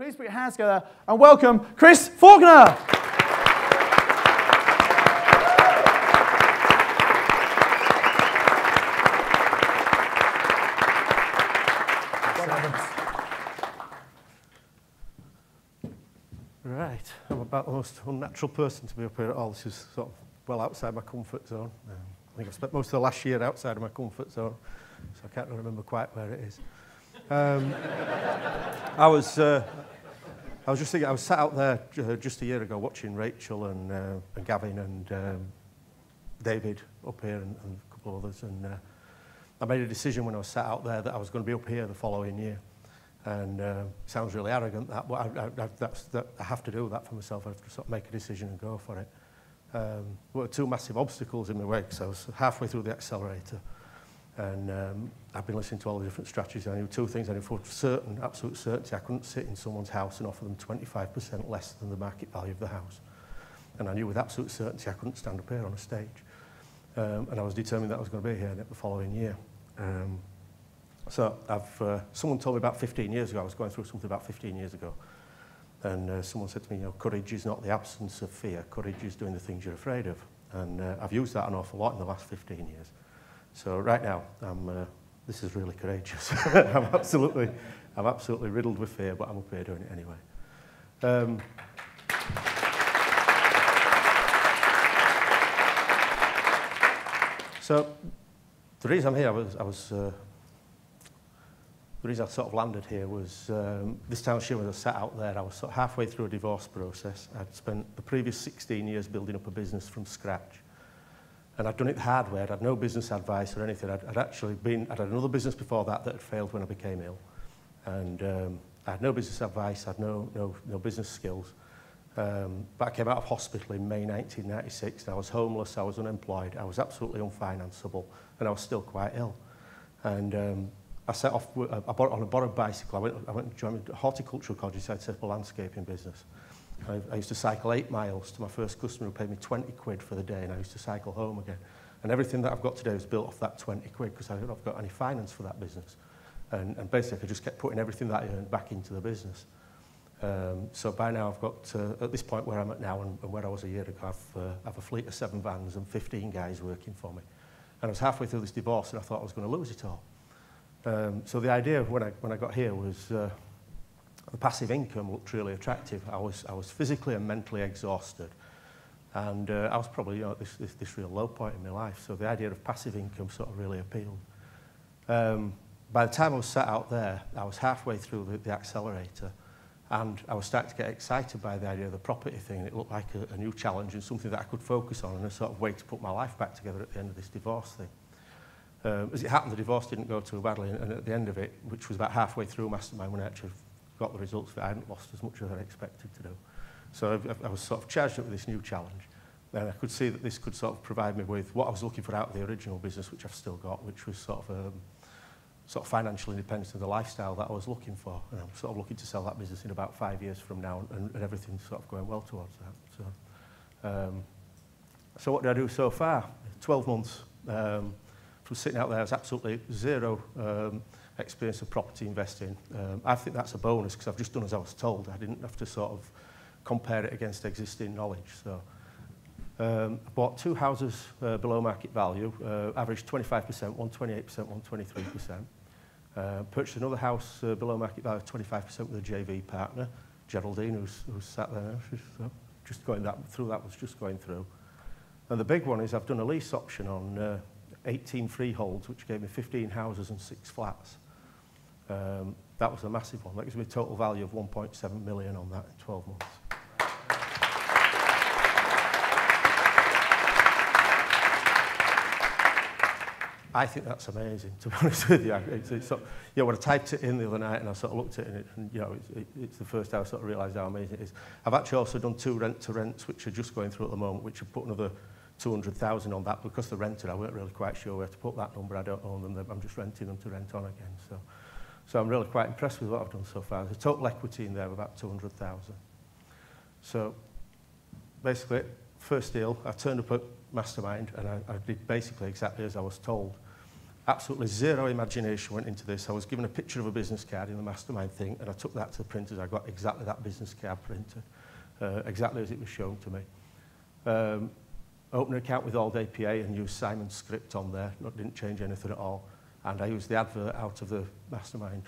Please put your hands together and welcome Chris Faulkner. Right, I'm about the most unnatural person to be up here at all. This is sort of well outside my comfort zone. I think I've spent most of the last year outside of my comfort zone, so I can't really remember quite where it is. I was just thinking, I was sat out there just a year ago watching Rachel and Gavin and David up here and a couple of others, and I made a decision when I was sat out there that I was going to be up here the following year. And it sounds really arrogant, that, but I have to do that for myself. I have to sort of make a decision and go for it. There were two massive obstacles in my way, because I was halfway through the accelerator, and I've been listening to all the different strategies. I knew two things. I knew for certain, absolute certainty, I couldn't sit in someone's house and offer them 25% less than the market value of the house. And I knew with absolute certainty I couldn't stand up here on a stage. And I was determined that I was going to be here the following year. So someone told me about 15 years ago, I was going through something about 15 years ago, and someone said to me, you know, courage is not the absence of fear, courage is doing the things you're afraid of. And I've used that an awful lot in the last 15 years. So right now, this is really courageous. I'm absolutely riddled with fear, but I'm up here doing it anyway. So the reason I'm here, the reason I sort of landed here was this time when I was sat out there, I was sort of halfway through a divorce process. I'd spent the previous 16 years building up a business from scratch. And I'd done it the hard way. I'd had no business advice or anything. I'd had another business before that had failed when I became ill. And I had no business advice, I had no business skills. But I came out of hospital in May 1996. I was homeless, I was unemployed, I was absolutely unfinanceable, and I was still quite ill. And I set off on a borrowed bicycle. I went to join a horticultural college, decided to set up a landscaping business. I used to cycle 8 miles to my first customer who paid me 20 quid for the day, and I used to cycle home again. And everything that I've got today was built off that 20 quid because I don't have got any finance for that business. And basically, I just kept putting everything that I earned back into the business. So by now, I've got, at this point where I'm at now and where I was a year ago, I have a fleet of 7 vans and 15 guys working for me. And I was halfway through this divorce, and I thought I was going to lose it all. So the idea when I got here was the passive income looked really attractive. I was physically and mentally exhausted, and I was probably this real low point in my life. So the idea of passive income sort of really appealed. By the time I was sat out there, I was halfway through the accelerator, and I was starting to get excited by the idea of the property thing. It looked like a new challenge and something that I could focus on, and a sort of way to put my life back together at the end of this divorce thing. As it happened, the divorce didn't go too badly, and at the end of it, which was about halfway through Mastermind when I actually got the results of it, I hadn't lost as much as I expected to do. So I was sort of charged up with this new challenge, and I could see that this could sort of provide me with what I was looking for out of the original business, which I've still got, which was sort of financial independence and the lifestyle that I was looking for. And I'm sort of looking to sell that business in about 5 years from now, and everything's sort of going well towards that. So what did I do so far? 12 months. From sitting out there, I was absolutely zero experience of property investing. I think that's a bonus because I've just done as I was told. I didn't have to sort of compare it against existing knowledge. So I bought 2 houses below market value, averaged 25%, 128%, 123%. Purchased another house below market value, 25% with a JV partner, Geraldine, who's sat there now. She's just going through that was just going through. And the big one is I've done a lease option on 18 freeholds, which gave me 15 houses and 6 flats. That was a massive one. That gives me a total value of 1.7 million on that in 12 months. I think that's amazing, to be honest with you. It's sort of, when I typed it in the other night and I sort of looked at it, and it's the first time I sort of realised how amazing it is. I've actually also done 2 rent-to-rents, which are just going through at the moment, which have put another 200,000 on that. Because they're rented, I weren't really quite sure where to put that number. I don't own them. I'm just renting them to rent on again. So I'm really quite impressed with what I've done so far. There's a total equity in there of about 200,000. So basically, first deal, I turned up at Mastermind, and I did basically exactly as I was told. Absolutely zero imagination went into this. I was given a picture of a business card in the mastermind thing, and I took that to the printers. I got exactly that business card printed, exactly as it was shown to me. Opened an account with All Day PA and used Simon's script on there. Didn't change anything at all. And I used the advert out of the mastermind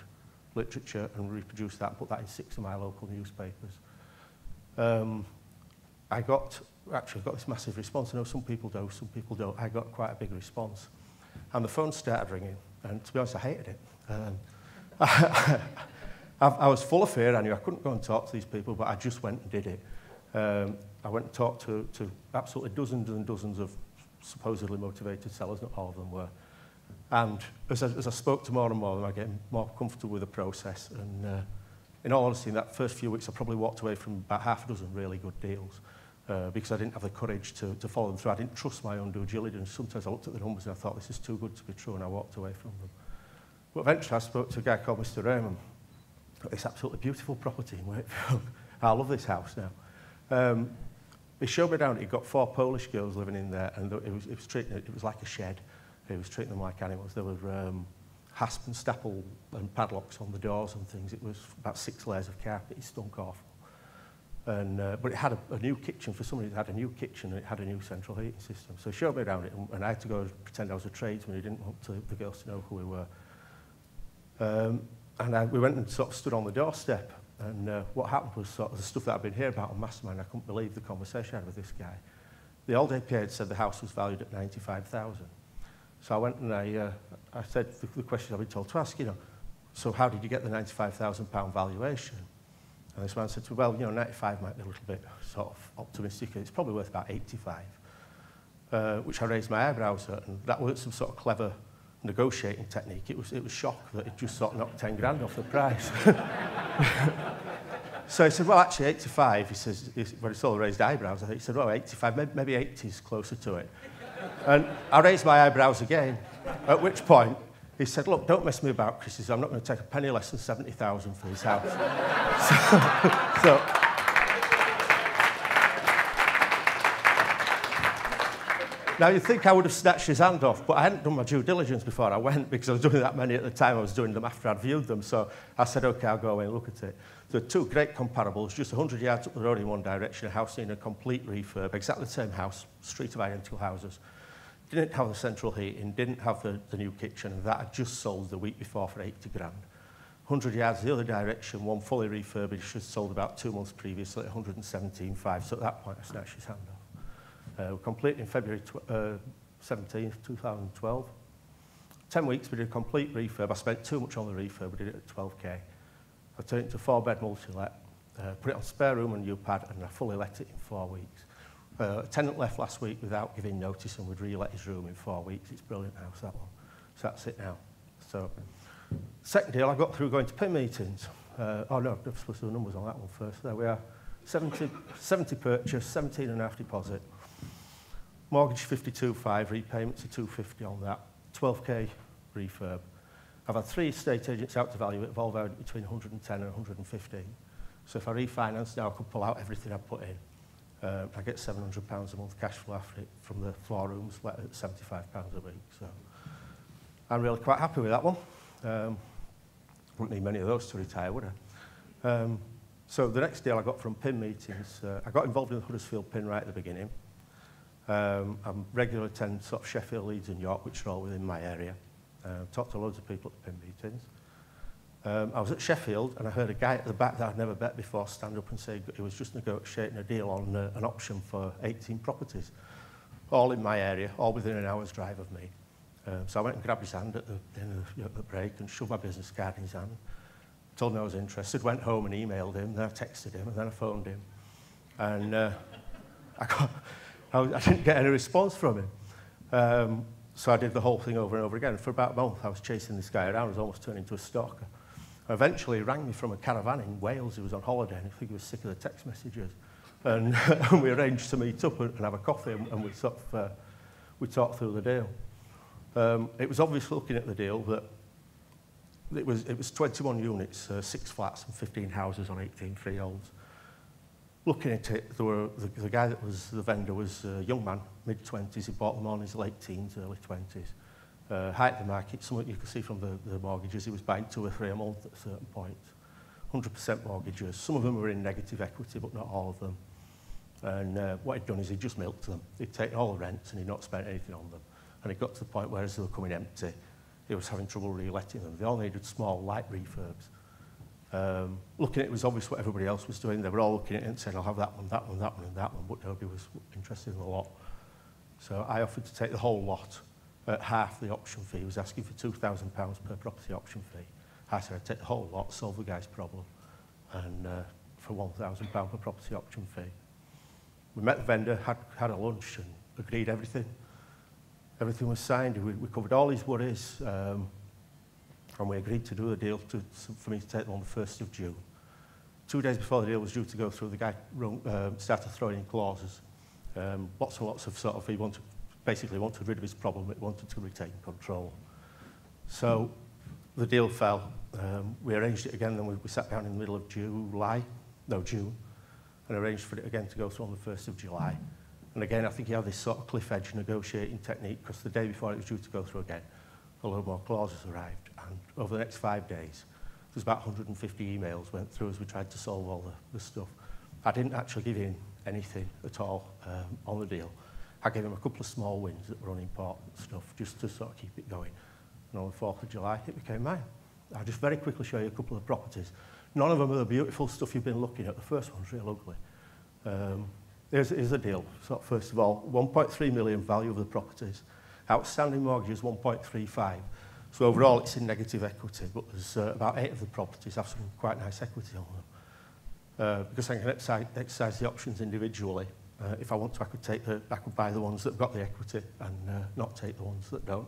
literature and reproduced that and put that in 6 of my local newspapers. I got this massive response. I know some people do, some people don't. I got quite a big response. And the phone started ringing, and to be honest, I hated it. I was full of fear. I knew I couldn't go and talk to these people, but I just went and did it. I went and talked to absolutely dozens and dozens of supposedly motivated sellers, not all of them were. And as I spoke to more and more of them, I get more comfortable with the process. And in all honesty, in that first few weeks, I probably walked away from about half a dozen really good deals because I didn't have the courage to follow them through. I didn't trust my own due diligence. Sometimes I looked at the numbers and I thought, this is too good to be true, and I walked away from them. But eventually I spoke to a guy called Mr. Raymond. It's absolutely beautiful property in Wakefield. I love this house now. He showed me around. He got 4 Polish girls living in there, and it was like a shed. He was treating them like animals. There were hasp and staple and padlocks on the doors and things. It was about 6 layers of carpet. It stunk awful. And but it had a new kitchen for somebody. It had a new kitchen and it had a new central heating system. So he showed me around it, and I had to go and pretend I was a tradesman. He didn't want the girls to know who we were. We went and sort of stood on the doorstep. And what happened was sort of the stuff that I've been hearing about on Mastermind. I couldn't believe the conversation I had with this guy. The All Day PA had said the house was valued at 95,000. So I went and I said the question I've been told to ask, so how did you get the £95,000 valuation? And this man said to me, well, 95 might be a little bit sort of optimistic. It's probably worth about 85, which I raised my eyebrows at, and that wasn't some sort of clever negotiating technique. It was shock that it just sort of knocked 10 grand off the price. So he said, well, actually 85, he says, when he saw the raised eyebrows, he said, well, 85, maybe 80 is closer to it. And I raised my eyebrows again, at which point he said, look, don't mess me about, Chris. He said, I'm not going to take a penny less than 70,000 for this house. so now, you'd think I would have snatched his hand off, but I hadn't done my due diligence before I went because I was doing that many at the time. I was doing them after I'd viewed them. So I said, OK, I'll go away and look at it. There are 2 great comparables, just 100 yards up the road in one direction, a house in a complete refurb, exactly the same house, street of identical houses. Didn't have the central heating, didn't have the new kitchen, and that had just sold the week before for 80 grand. 100 yards the other direction, one fully refurbished, had sold about 2 months previously at 117.5. So at that point, I snatched his hand off. We completed in February 17th, 2012. 10 weeks, we did a complete refurb. I spent too much on the refurb. We did it at 12k. I turned it into a 4-bed multi-let, put it on spare room and U-pad, and I fully let it in 4 weeks. A tenant left last week without giving notice, and we'd re-let his room in 4 weeks. It's a brilliant house, that one. So that's it now. So, second deal, I got through going to PIN meetings. Oh no, I'm supposed to do the numbers on that one first. There we are. 70 purchase, 17.5 deposit. Mortgage 52.5, repayments are 250 on that. 12k refurb. I've had 3 estate agents out to value it, have all valued between 110 and 115. So if I refinance now, I could pull out everything I put in. I get £700 a month cash flow after it from the 4 rooms, let at £75 a week. So I'm really quite happy with that one. Wouldn't need many of those to retire, would I? So the next deal I got from PIN meetings, I got involved in the Huddersfield PIN right at the beginning. I'm regularly attend sort of Sheffield, Leeds and York, which are all within my area. Talked to loads of people at the PIN meetings. I was at Sheffield and I heard a guy at the back that I'd never met before stand up and say he was just negotiating a deal on an option for 18 properties, all in my area, all within an hour's drive of me. So I went and grabbed his hand at the break and shoved my business card in his hand. Told him I was interested, went home and emailed him, then I texted him and then I phoned him. And I didn't get any response from him. So I did the whole thing over and over again. For about a month, I was chasing this guy around. I was almost turning into a stalker. Eventually, he rang me from a caravan in Wales. He was on holiday, and I think he was sick of the text messages. And we arranged to meet up and have a coffee, and we talked through the deal. It was obvious looking at the deal that it was 21 units, 6 flats and 15 houses on 18 freeholds. Looking at it, the guy that was the vendor was a young man, mid-20s. He bought them on his late teens, early 20s. Height of the market, something you can see from the mortgages, he was buying 2 or 3 a month at a certain point. 100% mortgages. Some of them were in negative equity, but not all of them. And what he'd done is he'd just milked them. He'd taken all the rents and he'd not spent anything on them. And it got to the point where as they were coming empty, he was having trouble re-letting them. They all needed small, light refurbs. Looking at it was obvious what everybody else was doing. They were all looking at it and saying, I'll have that one, that one, that one, and that one, but nobody was interested in the lot. So I offered to take the whole lot at half the option fee. He was asking for £2,000 per property option fee. I said I'd take the whole lot, solve the guy's problem, and for £1,000 per property option fee. We met the vendor, had a lunch and agreed everything. Everything was signed. We covered all his worries, and we agreed to do the deal for me to take them on the 1st of June. 2 days before the deal was due to go through, the guy started throwing in clauses. Lots and lots of sort of, he basically wanted rid of his problem, he wanted to retain control. So the deal fell. We arranged it again, then we sat down in the middle of June, and arranged for it again to go through on the 1st of July. And again, I think he had this sort of cliff edge negotiating technique, because the day before it was due to go through again, a load more clauses arrived. And over the next 5 days, there's about 150 emails went through as we tried to solve all the stuff. I didn't actually give him anything at all on the deal. I gave him a couple of small wins that were unimportant stuff, just to sort of keep it going. And on the 4th of July, it became mine. I'll just very quickly show you a couple of properties. None of them are the beautiful stuff you've been looking at. The first one's real ugly. Here's a deal. So first of all, 1.3 million value of the properties. Outstanding mortgages, 1.35. So overall, it's in negative equity, but there's about 8 of the properties have some quite nice equity on them. Because I can exercise the options individually. If I want to, I could buy the ones that have got the equity and not take the ones that don't.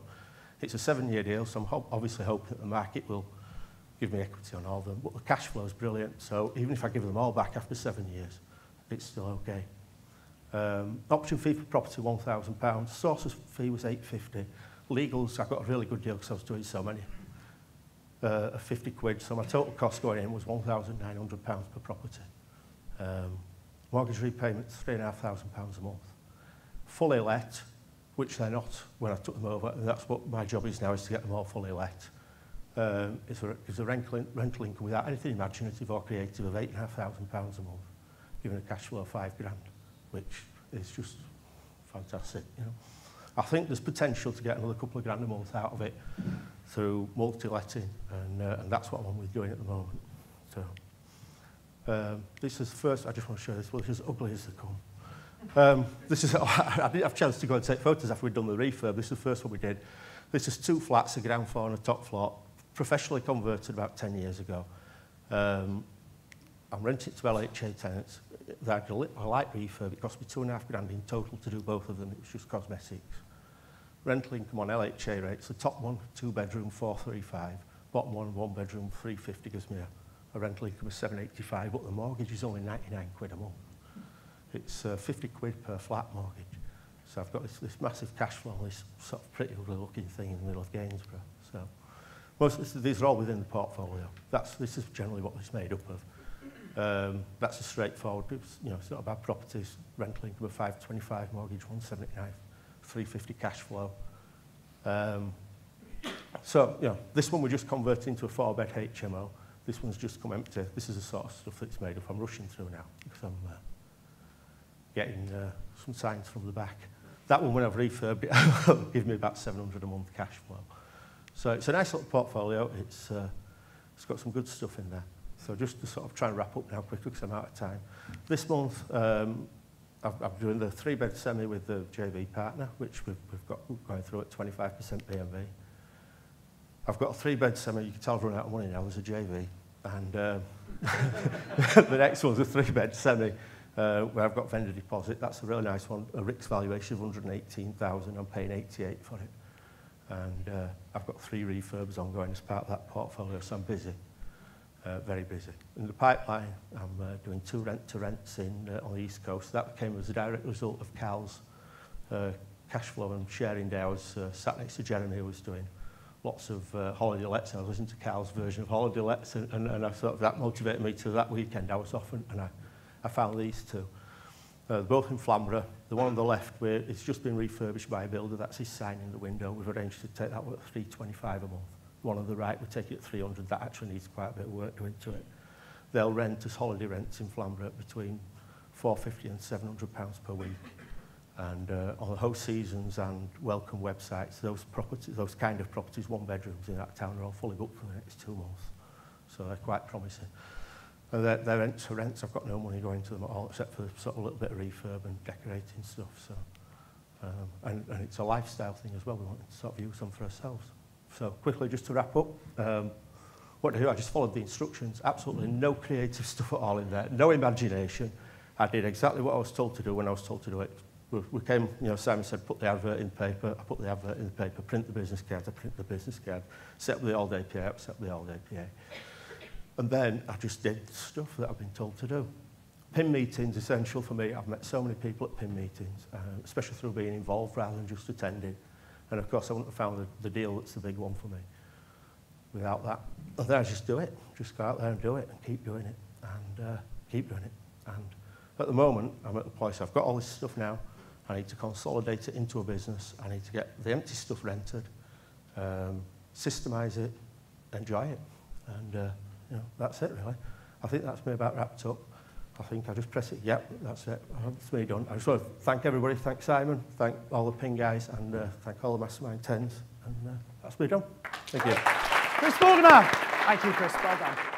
It's a 7-year deal, so I'm obviously hoping that the market will give me equity on all of them. But the cash flow is brilliant, so even if I give them all back after 7 years, it's still okay. Option fee for property, £1,000. Sources fee was £850. Legals, I got a really good deal because I was doing so many. 50 quid, so my total cost going in was £1,900 per property. Mortgage repayments, £3,500 a month. Fully let, which they're not when I took them over, and that's what my job is now, is to get them all fully let. Is a rental income without anything imaginative or creative of £8,500 a month, giving a cash flow of £5,000, which is just fantastic. You know, I think there's potential to get another couple of grand a month out of it through multi-letting, and that's what I'm doing at the moment. So this is first. I just want to show this. Well, it's as ugly as they come. This is. I didn't have a chance to go and take photos after we'd done the refurb. This is the first one we did. This is 2 flats, a ground floor and a top floor, professionally converted about 10 years ago. I'm renting it to LHA tenants. They had a light refurb. It cost me £2,500 in total to do both of them. It was just cosmetics. Rental income on LHA rates. The top one, 2-bedroom, 435. Bottom one, 1-bedroom, 350. Gives me a rental income of 785. But the mortgage is only 99 quid a month. It's 50 quid per flat mortgage. So I've got this massive cash flow, this sort of pretty ugly looking thing in the middle of Gainsborough. So most of these are all within the portfolio. This is generally what it's made up of. That's a straightforward, you know, it's not about properties. Rental income of 525, mortgage 179, 350 cash flow. So, you know, this one we're just converting into a 4-bed HMO. This one's just come empty. This is the sort of stuff that's made up. I'm rushing through now because I'm getting some signs from the back. That one, when I've refurbed it, will give me about 700 a month cash flow. So it's a nice little portfolio. It's got some good stuff in there. So just to sort of try and wrap up now quickly because I'm out of time. This month, I'm doing the 3-bed semi with the JV partner, which we've got going through at 25% BMV. I've got a 3-bed semi. You can tell I've run out of money now. There's a JV. And the next one's a 3-bed semi where I've got vendor deposit. That's a really nice one. A RICS valuation of 118,000. I'm paying 88 for it. And I've got 3 refurbs ongoing as part of that portfolio, so I'm busy. Very busy. In the pipeline, I'm doing 2 rent-to-rents on the East Coast. That came as a direct result of Cal's cash flow and sharing day. I was sat next to Jeremy, who was doing lots of holiday lets. I was listening to Cal's version of holiday lets, and I thought that motivated me to that weekend. I was off, and I found these 2. They're both in Flamborough. The one on the left, where it's just been refurbished by a builder, that's his sign in the window. We've arranged to take that one at $325 a month. The one on the right, we take it at $300. That actually needs quite a bit of work doing to it. They'll rent as holiday rents in Flamborough between £450 and £700 per week. And on the host seasons and welcome websites, those kind of properties, one bedrooms in that town, are all fully booked for the next 2 months. So they're quite promising. And their rents, I've got no money going to them at all, except for sort of a little bit of refurb and decorating stuff. So, and it's a lifestyle thing as well. We want to sort of use them for ourselves. So quickly, just to wrap up, what did I do? I just followed the instructions. Absolutely no creative stuff at all in there. No imagination. I did exactly what I was told to do when I was told to do it. We came, you know, Simon said, put the advert in paper. I put the advert in the paper, print the business card. I print the business card, set up the old API up, set up the old API. And then I just did stuff that I've been told to do. PIN meetings, essential for me. I've met so many people at PIN meetings, especially through being involved rather than just attending. And of course, I wouldn't have found the deal that's the big one for me without that. And then I just do it. Just go out there and do it and keep doing it and keep doing it. And at the moment, I'm at the place, I've got all this stuff now. I need to consolidate it into a business. I need to get the empty stuff rented, systemise it, enjoy it. And you know, that's it really. I think that's me about wrapped up. I think I just press it, yep, that's it. It's me done. I just want to thank everybody, thank Simon, thank all the PIN guys, and thank all the Mastermind 10s. And that's me done. Thank you. Chris Faulkner. Thank you, Chris. Well done.